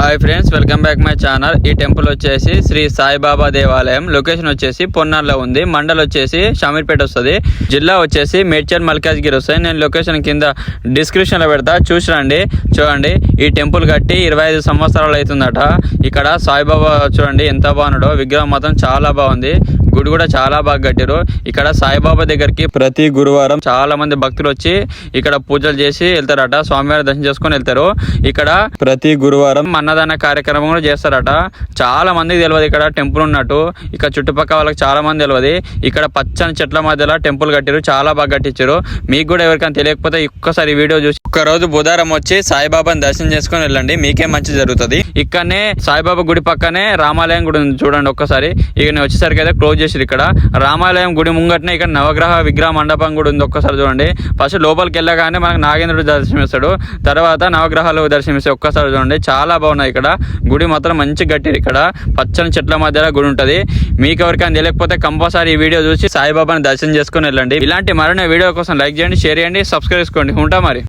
Hi friends, welcome back my channel. ఈ temple వచ్చేసి శ్రీ సాయిబాబా దేవాలయం. లొకేషన్ వచ్చేసి పొన్నార్లో ఉంది. మండల్ వచ్చేసి షామీర్పేట వస్తుంది. జిల్లా వచ్చేసి మేడ్చల్ మల్కాజ్గిరి వస్తుంది. నేను లొకేషన్ కింద డిస్క్రిప్షన్లో పెడతా, చూసిరండి. చూడండి, ఈ టెంపుల్ కట్టి 25 సంవత్సరాలు అవుతుందట. ఇక్కడ సాయిబాబా చూడండి ఎంత బాగున్నాడో. విగ్రహం మాత్రం చాలా బాగుంది. గుడి కూడా చాలా బాగా కట్టారు. ఇక్కడ సాయిబాబా దగ్గరికి ప్రతి గురువారం చాలా మంది భక్తులు వచ్చి ఇక్కడ పూజలు చేసి వెళ్తారట. స్వామివారి దర్శనం చేసుకొని వెళ్తారు. ఇక్కడ ప్రతి గురువారం అన్నదాన కార్యక్రమం కూడా చేస్తారట. చాలా మందికి తెలియదు ఇక్కడ టెంపుల్ ఉన్నట్టు. ఇక్కడ చుట్టుపక్కల వాళ్ళకి చాలా మంది తెలియదు. ఇక్కడ పచ్చని చెట్ల మధ్యలో టెంపుల్ కట్టారు. చాలా బాగా కట్టించారు. మీకు కూడా ఎవరికైనా తెలియకపోతే ఒక్కసారి వీడియో చూసి ఒక్కరోజు బుధవారం వచ్చి సాయిబాబాని దర్శనం చేసుకొని వెళ్ళండి. మీకే మంచి జరుగుతుంది. ఇక్కడనే సాయిబాబా గుడి పక్కనే రామాలయం గుడి ఉంది. చూడండి ఒక్కసారి. ఇక నేను వచ్చేసరికి అయితే క్లోజ్ చేసి ఇక్కడ రామాలయం గుడి ముంగట్నే ఇక్కడ నవగ్రహ విగ్రహ మండపం కూడా ఉంది. ఒక్కసారి చూడండి. ఫస్ట్ లోపలికి వెళ్ళగానే మనకు నాగేంద్రుడు దర్శనమిస్తాడు. తర్వాత నవగ్రహాలు దర్శనమిస్తాయి. ఒక్కసారి చూడండి, చాలా బాగున్నాయి. ఇక్కడ గుడి మాత్రం మంచి గట్టిరు. ఇక్కడ పచ్చని చెట్ల మధ్యలో గుడి ఉంటుంది. మీకు ఎవరికైనా తెలియకపోతే కంపల్సరీ ఈ వీడియో చూసి సాయిబాబాని దర్శనం చేసుకొని వెళ్ళండి. ఇలాంటి మరిన్ని వీడియో కోసం లైక్ చేయండి, షేర్ చేయండి, సబ్స్క్రైబ్ చేసుకోండి. ఉంటా మరి.